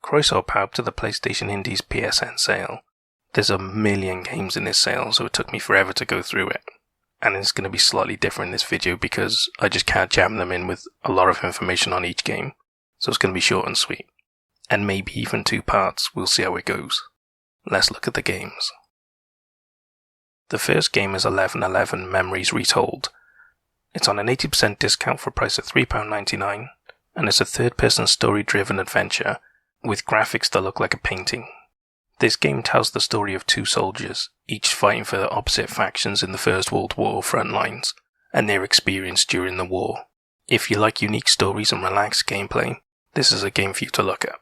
Croeso pawb to the PlayStation Indies PSN sale. There's a million games in this sale, so it took me forever to go through it. And it's going to be slightly different in this video because I just can't jam them in with a lot of information on each game. So it's going to be short and sweet. And maybe even 2 parts, we'll see how it goes. Let's look at the games. The first game is 1111 Memories Retold. It's on an 80% discount for a price of £3.99, and it's a third-person story-driven adventure with graphics that look like a painting. This game tells the story of 2 soldiers, each fighting for the opposite factions in the First World War front lines, and their experience during the war. If you like unique stories and relaxed gameplay, this is a game for you to look at.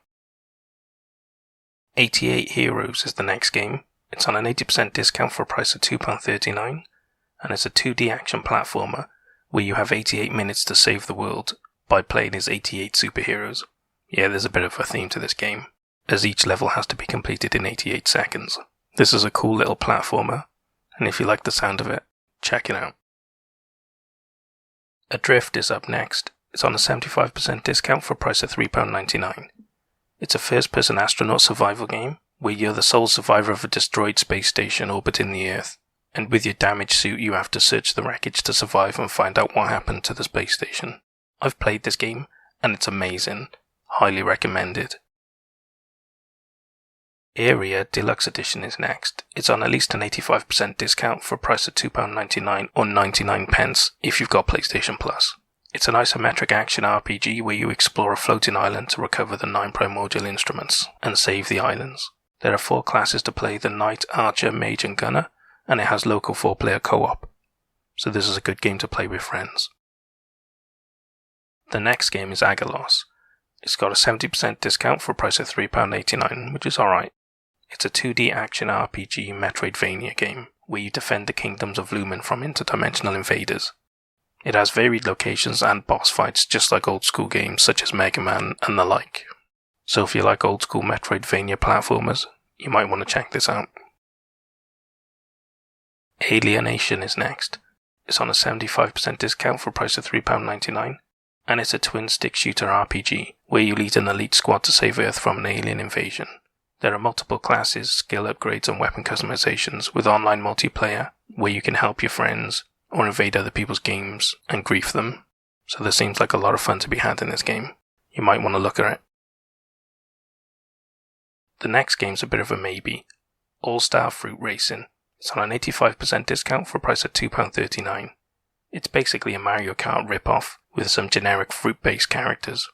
88 Heroes is the next game. It's on an 80% discount for a price of £2.39, and it's a 2D action platformer where you have 88 minutes to save the world by playing as 88 superheroes. Yeah, there's a bit of a theme to this game, as each level has to be completed in 88 seconds. This is a cool little platformer, and if you like the sound of it, check it out. Adrift is up next. It's on a 75% discount for a price of £3.99. It's a first-person astronaut survival game where you're the sole survivor of a destroyed space station orbiting the Earth, and with your damaged suit you have to search the wreckage to survive and find out what happened to the space station. I've played this game, and it's amazing. Highly recommended. Area Deluxe Edition is next. It's on at least an 85% discount for a price of £2.99 or 99 pence if you've got PlayStation Plus. It's an isometric action RPG where you explore a floating island to recover the 9 primordial instruments and save the islands. There are 4 classes to play: the Knight, Archer, Mage and Gunner, and it has local 4-player co-op. So this is a good game to play with friends. The next game is Agalos. It's got a 70% discount for a price of £3.89, which is alright. It's a 2D action RPG Metroidvania game where you defend the kingdoms of Lumen from interdimensional invaders. It has varied locations and boss fights just like old school games such as Mega Man and the like. So if you like old school Metroidvania platformers, you might want to check this out. Alienation is next. It's on a 75% discount for a price of £3.99, and it's a twin-stick shooter RPG where you lead an elite squad to save Earth from an alien invasion. There are multiple classes, skill upgrades and weapon customizations with online multiplayer where you can help your friends or invade other people's games and grief them. So there seems like a lot of fun to be had in this game. You might want to look at it. The next game's a bit of a maybe. All-Star Fruit Racing. It's on an 85% discount for a price of £2.39. It's basically a Mario Kart rip-off with some generic fruit-based characters.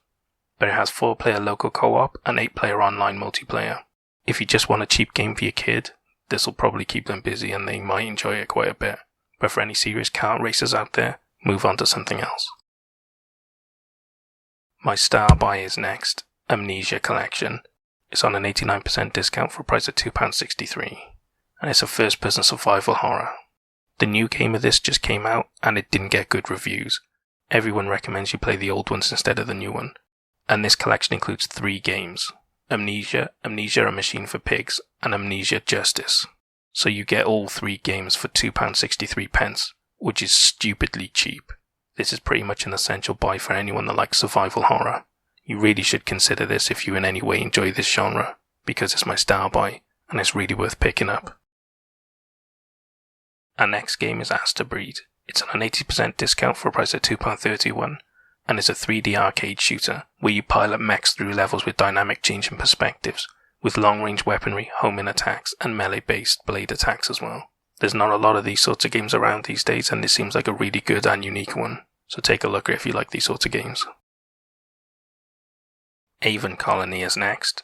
But it has 4-player local co-op and 8-player online multiplayer. If you just want a cheap game for your kid, this will probably keep them busy and they might enjoy it quite a bit. But for any serious kart racers out there, move on to something else. My star buy is next, Amnesia Collection. It's on an 89% discount for a price of £2.63, and it's a first-person survival horror. The new game of this just came out, and it didn't get good reviews. Everyone recommends you play the old ones instead of the new one, and this collection includes 3 games: Amnesia, Amnesia A Machine for Pigs, and Amnesia Justice. So you get all 3 games for £2.63, which is stupidly cheap. This is pretty much an essential buy for anyone that likes survival horror. You really should consider this if you in any way enjoy this genre, because it's my star buy, and it's really worth picking up. Our next game is Asterbreed. It's on an 80% discount for a price of £2.31, and it's a 3D arcade shooter where you pilot mechs through levels with dynamic changing perspectives, with long-range weaponry, homing attacks, and melee-based blade attacks as well. There's not a lot of these sorts of games around these days, and this seems like a really good and unique one, so take a look if you like these sorts of games. Aven Colony is next.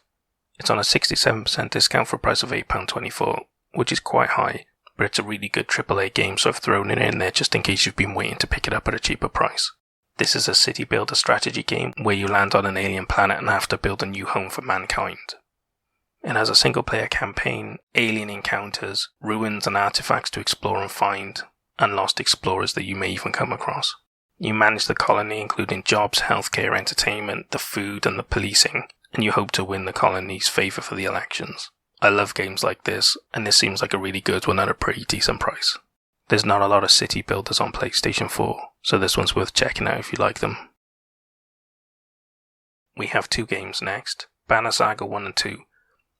It's on a 67% discount for a price of £8.24, which is quite high, but it's a really good AAA game, so I've thrown it in there just in case you've been waiting to pick it up at a cheaper price. This is a city builder strategy game where you land on an alien planet and have to build a new home for mankind. It has a single-player campaign, alien encounters, ruins and artifacts to explore and find, and lost explorers that you may even come across. You manage the colony, including jobs, healthcare, entertainment, the food and the policing, and you hope to win the colony's favour for the elections. I love games like this, and this seems like a really good one at a pretty decent price. There's not a lot of city builders on PlayStation 4, so this one's worth checking out if you like them. We have 2 games next. Banner Saga 1 and 2.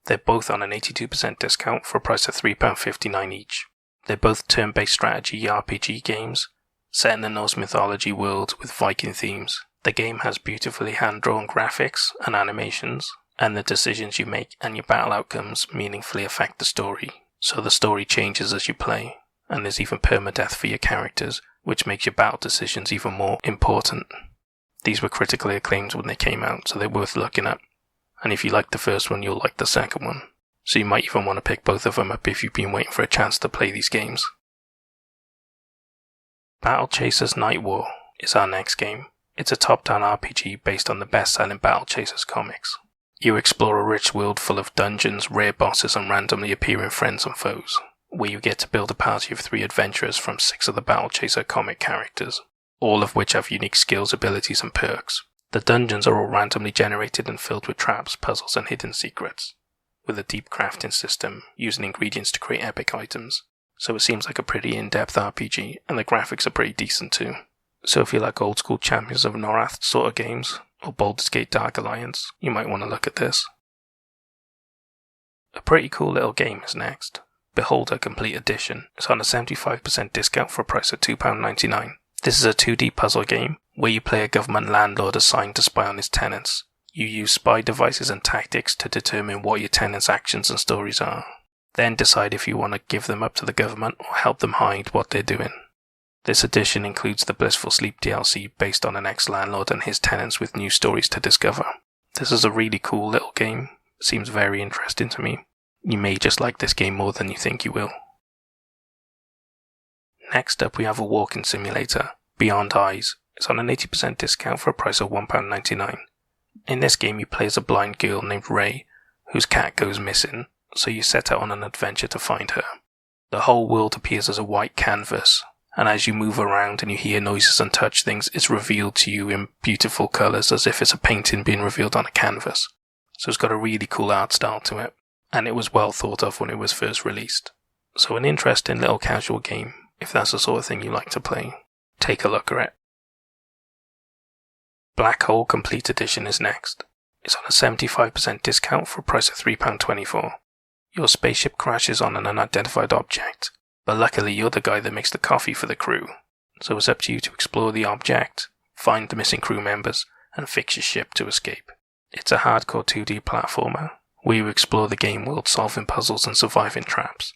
They're both on an 82% discount for a price of £3.59 each. They're both turn-based strategy RPG games, set in the Norse mythology world with Viking themes. The game has beautifully hand-drawn graphics and animations, and the decisions you make and your battle outcomes meaningfully affect the story, so the story changes as you play, and there's even permadeath for your characters, which makes your battle decisions even more important. These were critically acclaimed when they came out, so they're worth looking at, and if you like the first one, you'll like the second one, so you might even want to pick both of them up if you've been waiting for a chance to play these games. Battle Chasers Nightwar is our next game. It's a top-down RPG based on the best-selling Battle Chasers comics. You explore a rich world full of dungeons, rare bosses, and randomly appearing friends and foes, where you get to build a party of 3 adventurers from 6 of the Battle Chaser comic characters, all of which have unique skills, abilities, and perks. The dungeons are all randomly generated and filled with traps, puzzles, and hidden secrets, with a deep crafting system using ingredients to create epic items, so it seems like a pretty in-depth RPG, and the graphics are pretty decent too. So if you like old school Champions of Norath sort of games, or Baldur's Gate Dark Alliance, you might want to look at this. A pretty cool little game is next. Beholder Complete Edition. It's on a 75% discount for a price of £2.99. This is a 2D puzzle game, where you play a government landlord assigned to spy on his tenants. You use spy devices and tactics to determine what your tenants' actions and stories are. Then decide if you want to give them up to the government or help them hide what they're doing. This edition includes the Blissful Sleep DLC based on an ex-landlord and his tenants with new stories to discover. This is a really cool little game. It seems very interesting to me. You may just like this game more than you think you will. Next up we have a walking simulator, Beyond Eyes. It's on an 80% discount for a price of £1.99. In this game you play as a blind girl named Ray, whose cat goes missing, so you set out on an adventure to find her. The whole world appears as a white canvas, and as you move around and you hear noises and touch things, it's revealed to you in beautiful colours as if it's a painting being revealed on a canvas. So it's got a really cool art style to it, and it was well thought of when it was first released. So an interesting little casual game, if that's the sort of thing you like to play. Take a look at it. BLACKHOLE Complete Edition is next. It's on a 75% discount for a price of £3.24. Your spaceship crashes on an unidentified object, but luckily you're the guy that makes the coffee for the crew, so it's up to you to explore the object, find the missing crew members, and fix your ship to escape. It's a hardcore 2D platformer, where you explore the game world solving puzzles and surviving traps,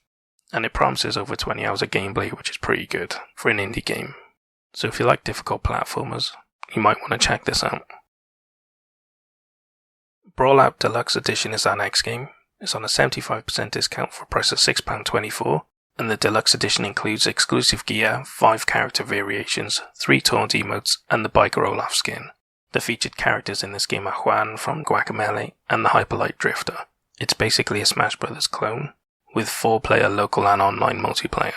and it promises over 20 hours of gameplay, which is pretty good for an indie game. So if you like difficult platformers, you might want to check this out. Brawlout Deluxe Edition is our next game. It's on a 75% discount for a price of £6.24, and the Deluxe Edition includes exclusive gear, 5 character variations, 3 taunt emotes, and the Biker Olaf skin. The featured characters in this game are Juan from Guacamelee and the Hyperlight Drifter. It's basically a Smash Bros. Clone, with 4-player local and online multiplayer.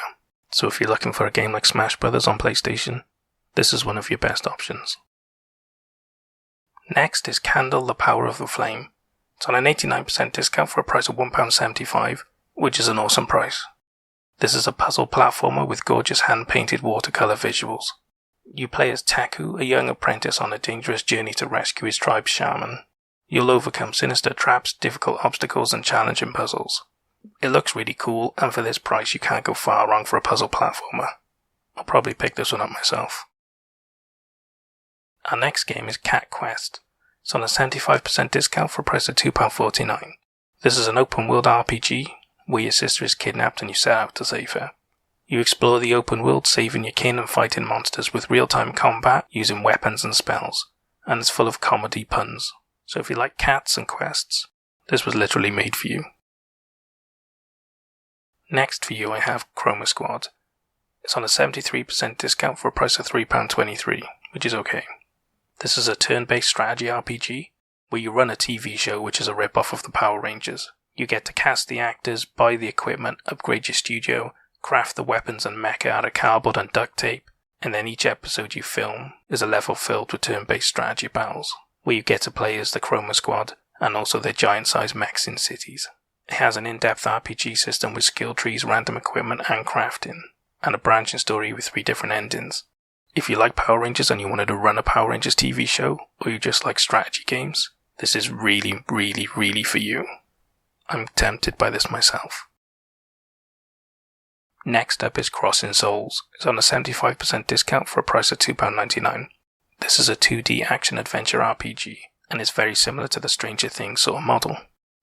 So if you're looking for a game like Smash Bros. On PlayStation, this is one of your best options. Next is Candle the Power of the Flame. It's on an 89% discount for a price of £1.75, which is an awesome price. This is a puzzle platformer with gorgeous hand-painted watercolour visuals. You play as Taku, a young apprentice on a dangerous journey to rescue his tribe's shaman. You'll overcome sinister traps, difficult obstacles, and challenging puzzles. It looks really cool, and for this price you can't go far wrong for a puzzle platformer. I'll probably pick this one up myself. Our next game is Cat Quest. It's on a 75% discount for a price of £2.49. This is an open world RPG, where your sister is kidnapped and you set out to save her. You explore the open world, saving your kin and fighting monsters with real-time combat using weapons and spells, and it's full of comedy puns. So if you like cats and quests, this was literally made for you. Next for you I have Chroma Squad. It's on a 73% discount for a price of £3.23, which is okay. This is a turn-based strategy RPG, where you run a TV show which is a rip-off of the Power Rangers. You get to cast the actors, buy the equipment, upgrade your studio, craft the weapons and mecha out of cardboard and duct tape, and then each episode you film is a level filled with turn-based strategy battles, where you get to play as the Chroma Squad and also their giant-sized mechs in cities. It has an in-depth RPG system with skill trees, random equipment and crafting, and a branching story with 3 different endings. If you like Power Rangers and you wanted to run a Power Rangers TV show, or you just like strategy games, This is really, really, really for you. I'm tempted by this myself. Next up is Crossing Souls. It's on a 75% discount for a price of £2.99. This is a 2D action-adventure RPG, and is very similar to the Stranger Things sort of model.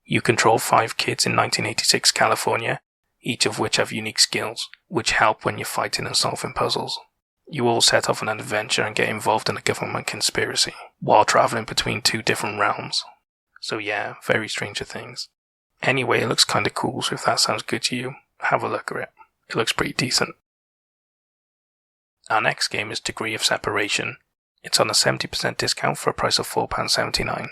You control 5 kids in 1986 California, each of which have unique skills, which help when you're fighting and solving puzzles. You all set off on an adventure and get involved in a government conspiracy, while travelling between 2 different realms. So yeah, very Stranger Things. Anyway, it looks kinda cool, so if that sounds good to you, have a look at it. It looks pretty decent. Our next game is Degree of Separation. It's on a 70% discount for a price of £4.79.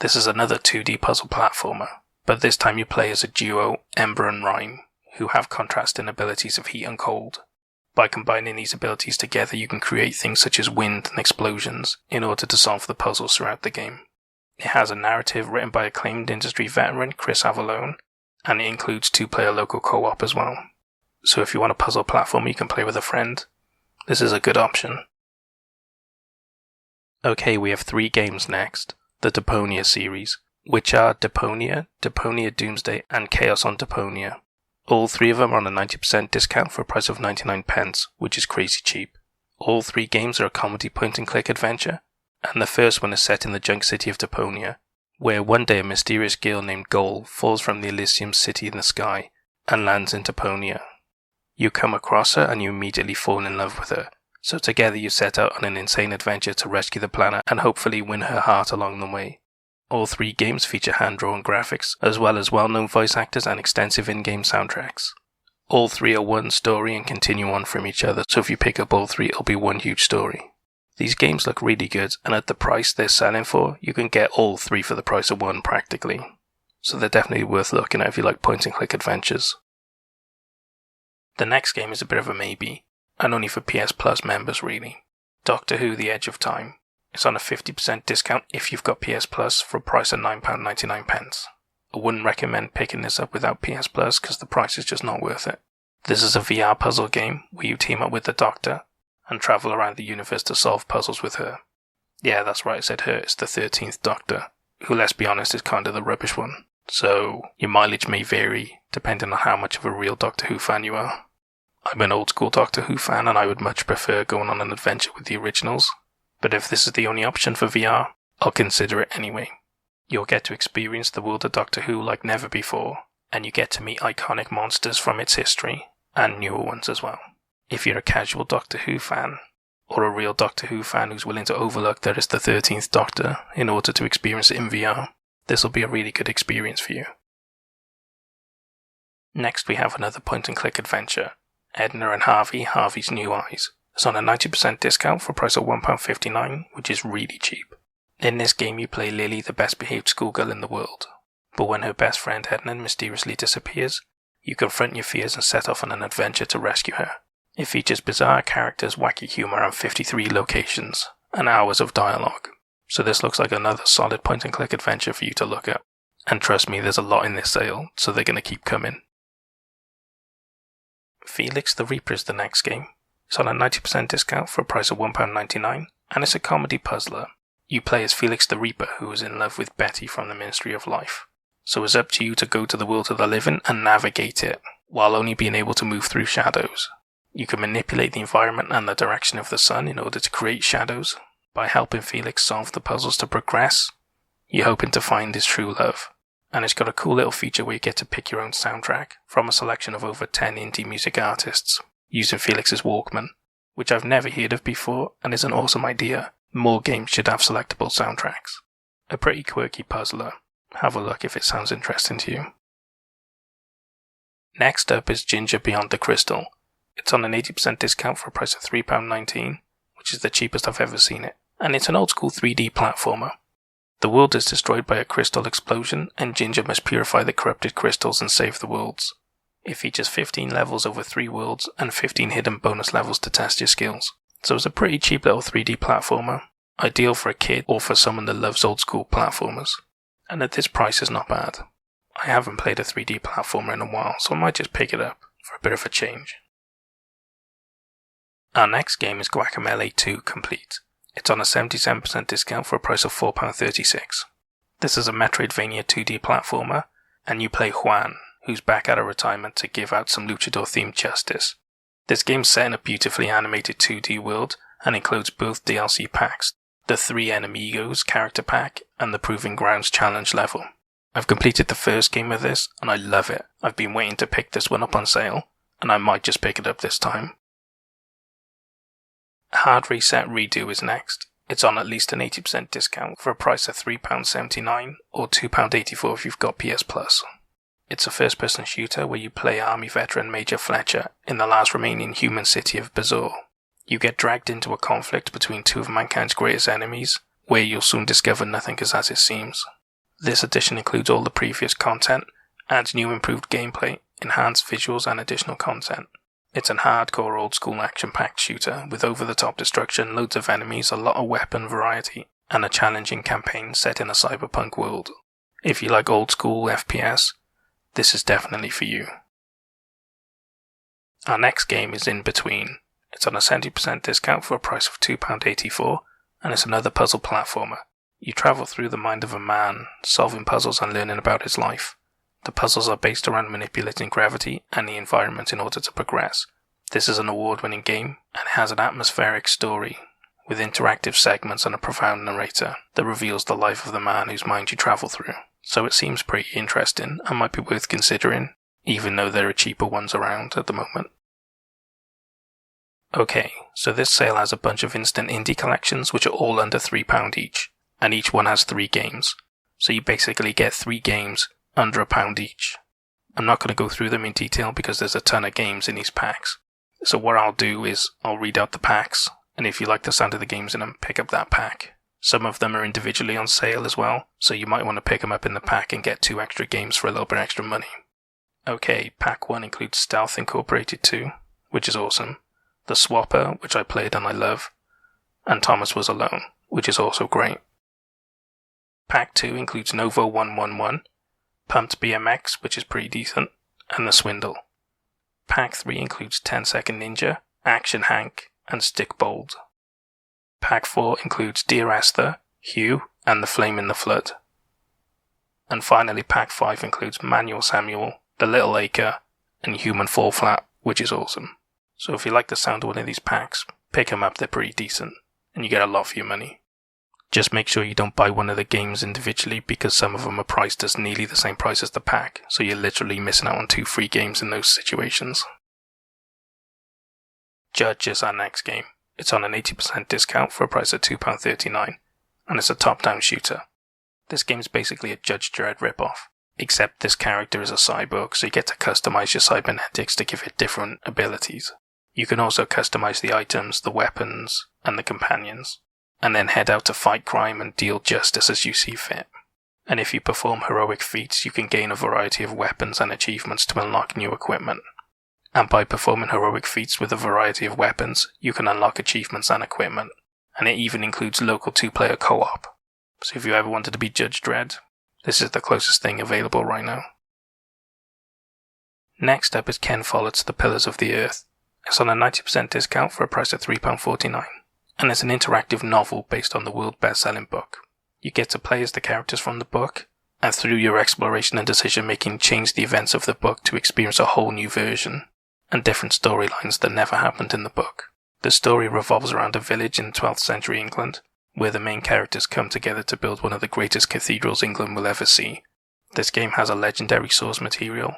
This is another 2D puzzle platformer, but this time you play as a duo, Ember and Rhyme, who have contrasting abilities of heat and cold. By combining these abilities together, you can create things such as wind and explosions in order to solve the puzzles throughout the game. It has a narrative written by acclaimed industry veteran Chris Avellone, and it includes 2-player local co-op as well. So if you want a puzzle platform you can play with a friend, this is a good option. Okay, we have 3 games next, the Deponia series, which are Deponia, Deponia Doomsday, and Chaos on Deponia. All 3 of them are on a 90% discount for a price of 99p, which is crazy cheap. All 3 games are a comedy point-and-click adventure, and the first one is set in the junk city of Deponia, where one day a mysterious girl named Goal falls from the Elysium city in the sky and lands in Deponia. You come across her and you immediately fall in love with her, so together you set out on an insane adventure to rescue the planet and hopefully win her heart along the way. All 3 games feature hand-drawn graphics, as well as well-known voice actors and extensive in-game soundtracks. All 3 are one story and continue on from each other, so if you pick up all 3 it'll be one huge story. These games look really good, and at the price they're selling for, you can get all 3 for the price of one practically. So they're definitely worth looking at if you like point-and-click adventures. The next game is a bit of a maybe, and only for PS Plus members really. Doctor Who The Edge of Time. It's on a 50% discount if you've got PS Plus for a price of £9.99. I wouldn't recommend picking this up without PS Plus because the price is just not worth it. This is a VR puzzle game where you team up with the Doctor and travel around the universe to solve puzzles with her. Yeah, that's right, I said her, it's the 13th Doctor, who, let's be honest, is kind of the rubbish one. So your mileage may vary depending on how much of a real Doctor Who fan you are. I'm an old school Doctor Who fan and I would much prefer going on an adventure with the originals, but if this is the only option for VR, I'll consider it anyway. You'll get to experience the world of Doctor Who like never before, and you get to meet iconic monsters from its history, and newer ones as well. If you're a casual Doctor Who fan, or a real Doctor Who fan who's willing to overlook that it's the 13th Doctor in order to experience it in VR, this will be a really good experience for you. Next we have another point-and-click adventure, Edna and Harvey, Harvey's New Eyes. It's on a 90% discount for a price of £1.59, which is really cheap. In this game you play Lily, the best behaved schoolgirl in the world, but when her best friend Edna mysteriously disappears, you confront your fears and set off on an adventure to rescue her. It features bizarre characters, wacky humour and 53 locations, and hours of dialogue. So this looks like another solid point-and-click adventure for you to look at. And trust me, there's a lot in this sale, so they're going to keep coming. Felix the Reaper is the next game. It's on a 90% discount for a price of £1.99, and it's a comedy puzzler. You play as Felix the Reaper, who is in love with Betty from the Ministry of Life. So it's up to you to go to the world of the living and navigate it, while only being able to move through shadows. You can manipulate the environment and the direction of the sun in order to create shadows. By helping Felix solve the puzzles to progress, you're hoping to find his true love. And it's got a cool little feature where you get to pick your own soundtrack from a selection of over 10 indie music artists, using Felix's Walkman, which I've never heard of before and is an awesome idea. More games should have selectable soundtracks. A pretty quirky puzzler. Have a look if it sounds interesting to you. Next up is Ginger Beyond the Crystal. It's on an 80% discount for a price of £3.19, which is the cheapest I've ever seen it, and it's an old school 3D platformer. The world is destroyed by a crystal explosion, and Ginger must purify the corrupted crystals and save the worlds. It features 15 levels over 3 worlds, and 15 hidden bonus levels to test your skills. So it's a pretty cheap little 3D platformer, ideal for a kid or for someone that loves old school platformers. And at this price is not bad. I haven't played a 3D platformer in a while, so I might just pick it up for a bit of a change. Our next game is Guacamelee 2 Complete. It's on a 77% discount for a price of £4.36. This is a Metroidvania 2D platformer, and you play Juan, who's back out of retirement to give out some luchador-themed justice. This game's set in a beautifully animated 2D world and includes both DLC packs, the 3 Enemigos character pack and the Proving Grounds challenge level. I've completed the first game of this and I love it. I've been waiting to pick this one up on sale, and I might just pick it up this time. Hard Reset Redo is next. It's on at least an 80% discount for a price of £3.79 or £2.84 if you've got PS Plus. It's a first-person shooter where you play Army veteran Major Fletcher in the last remaining human city of Bazour. You get dragged into a conflict between two of mankind's greatest enemies, where you'll soon discover nothing is as it seems. This edition includes all the previous content, adds new improved gameplay, enhanced visuals and additional content. It's an hardcore old-school action-packed shooter with over-the-top destruction, loads of enemies, a lot of weapon variety, and a challenging campaign set in a cyberpunk world. If you like old-school FPS, this is definitely for you. Our next game is In Between. It's on a 70% discount for a price of £2.84, and it's another puzzle platformer. You travel through the mind of a man, solving puzzles and learning about his life. The puzzles are based around manipulating gravity and the environment in order to progress. This is an award-winning game, and it has an atmospheric story, with interactive segments and a profound narrator that reveals the life of the man whose mind you travel through. So it seems pretty interesting and might be worth considering, even though there are cheaper ones around at the moment. Okay, so this sale has a bunch of instant indie collections which are all under £3 each, and each one has 3 games. So you basically get 3 games under £1 each. I'm not going to go through them in detail because there's a ton of games in these packs. So what I'll do is I'll read out the packs, and if you like the sound of the games in them, pick up that pack. Some of them are individually on sale as well, so you might want to pick them up in the pack and get 2 extra games for a little bit extra money. Okay, pack 1 includes Stealth Incorporated 2, which is awesome, The Swapper, which I played and I love, and Thomas Was Alone, which is also great. Pack 2 includes Novo 111, Pumped BMX, which is pretty decent, and The Swindle. Pack 3 includes 10 Second Ninja, Action Hank, and Stick Bold. Pack 4 includes Dear Esther, Hugh, and The Flame in the Flood. And finally Pack 5 includes Manuel Samuel, The Little Acre, and Human Fall Flat, which is awesome. So if you like the sound of one of these packs, pick them up, they're pretty decent, and you get a lot for your money. Just make sure you don't buy one of the games individually because some of them are priced as nearly the same price as the pack, so you're literally missing out on 2 free games in those situations. Judge is our next game. It's on an 80% discount for a price of £2.39, and it's a top-down shooter. This game's basically a Judge Dredd ripoff, except this character is a cyborg, so you get to customize your cybernetics to give it different abilities. You can also customize the items, the weapons, and the companions, and then head out to fight crime and deal justice as you see fit. And if you perform heroic feats, you can gain a variety of weapons and achievements to unlock new equipment. And by performing heroic feats with a variety of weapons, you can unlock achievements and equipment. And it even includes local 2-player co-op. So if you ever wanted to be Judge Dredd, this is the closest thing available right now. Next up is Ken Follett's The Pillars of the Earth. It's on a 90% discount for a price of £3.49. And it's an interactive novel based on the world best-selling book. You get to play as the characters from the book, and through your exploration and decision-making change the events of the book to experience a whole new version, and different storylines that never happened in the book. The story revolves around a village in 12th century England, where the main characters come together to build one of the greatest cathedrals England will ever see. This game has a legendary source material,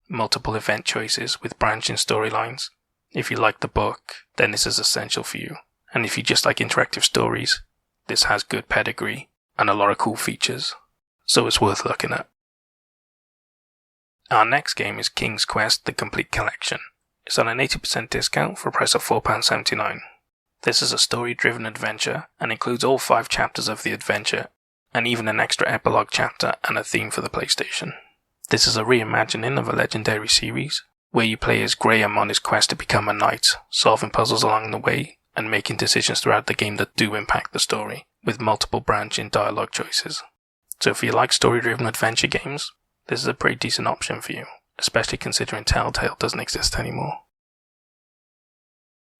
multiple event choices with branching storylines. If you like the book, then this is essential for you. And if you just like interactive stories, this has good pedigree and a lot of cool features, so it's worth looking at. Our next game is King's Quest: The Complete Collection. It's on an 80% discount for a price of £4.79. This is a story-driven adventure and includes all 5 chapters of the adventure, and even an extra epilogue chapter and a theme for the PlayStation. This is a reimagining of a legendary series, where you play as Graham on his quest to become a knight, solving puzzles along the way, and making decisions throughout the game that do impact the story, with multiple branching dialogue choices. So if you like story-driven adventure games, this is a pretty decent option for you, especially considering Telltale doesn't exist anymore.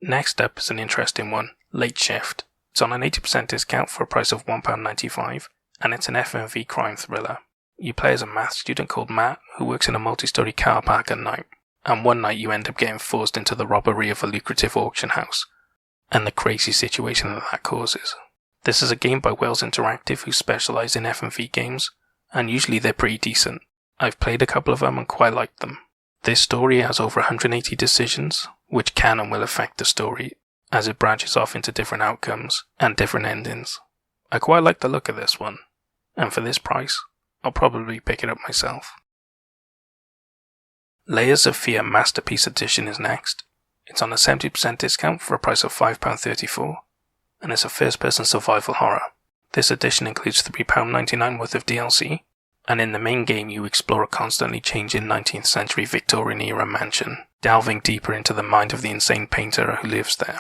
Next up is an interesting one, Late Shift. It's on an 80% discount for a price of £1.95, and it's an FMV crime thriller. You play as a math student called Matt who works in a multi-story car park at night, and one night you end up getting forced into the robbery of a lucrative auction house, and the crazy situation that causes. This is a game by Wells Interactive, who specialise in FMV games, and usually they're pretty decent. I've played a couple of them and quite liked them. This story has over 180 decisions, which can and will affect the story, as it branches off into different outcomes and different endings. I quite like the look of this one, and for this price, I'll probably pick it up myself. Layers of Fear Masterpiece Edition is next. It's on a 70% discount for a price of £5.34, and it's a first-person survival horror. This edition includes £3.99 worth of DLC, and in the main game you explore a constantly changing 19th century Victorian-era mansion, delving deeper into the mind of the insane painter who lives there.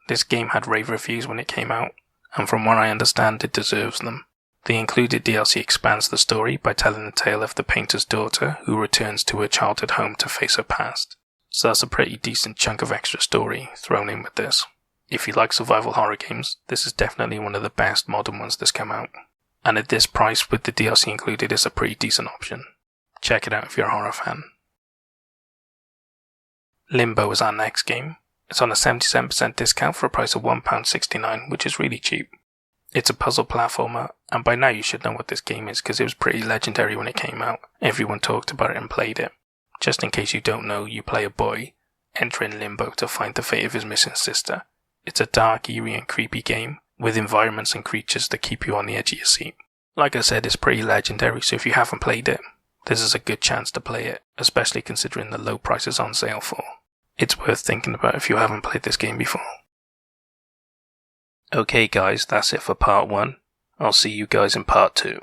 This game had rave reviews when it came out, and from what I understand it deserves them. The included DLC expands the story by telling the tale of the painter's daughter who returns to her childhood home to face her past. So that's a pretty decent chunk of extra story thrown in with this. If you like survival horror games, this is definitely one of the best modern ones that's come out. And at this price with the DLC included is a pretty decent option. Check it out if you're a horror fan. Limbo is our next game. It's on a 77% discount for a price of £1.69, which is really cheap. It's a puzzle platformer, and by now you should know what this game is because it was pretty legendary when it came out. Everyone talked about it and played it. Just in case you don't know, you play a boy entering limbo to find the fate of his missing sister. It's a dark, eerie and creepy game with environments and creatures that keep you on the edge of your seat. Like I said, it's pretty legendary, so if you haven't played it, this is a good chance to play it, especially considering the low prices on sale for. It's worth thinking about if you haven't played this game before. Okay guys, that's it for part 1. I'll see you guys in part 2.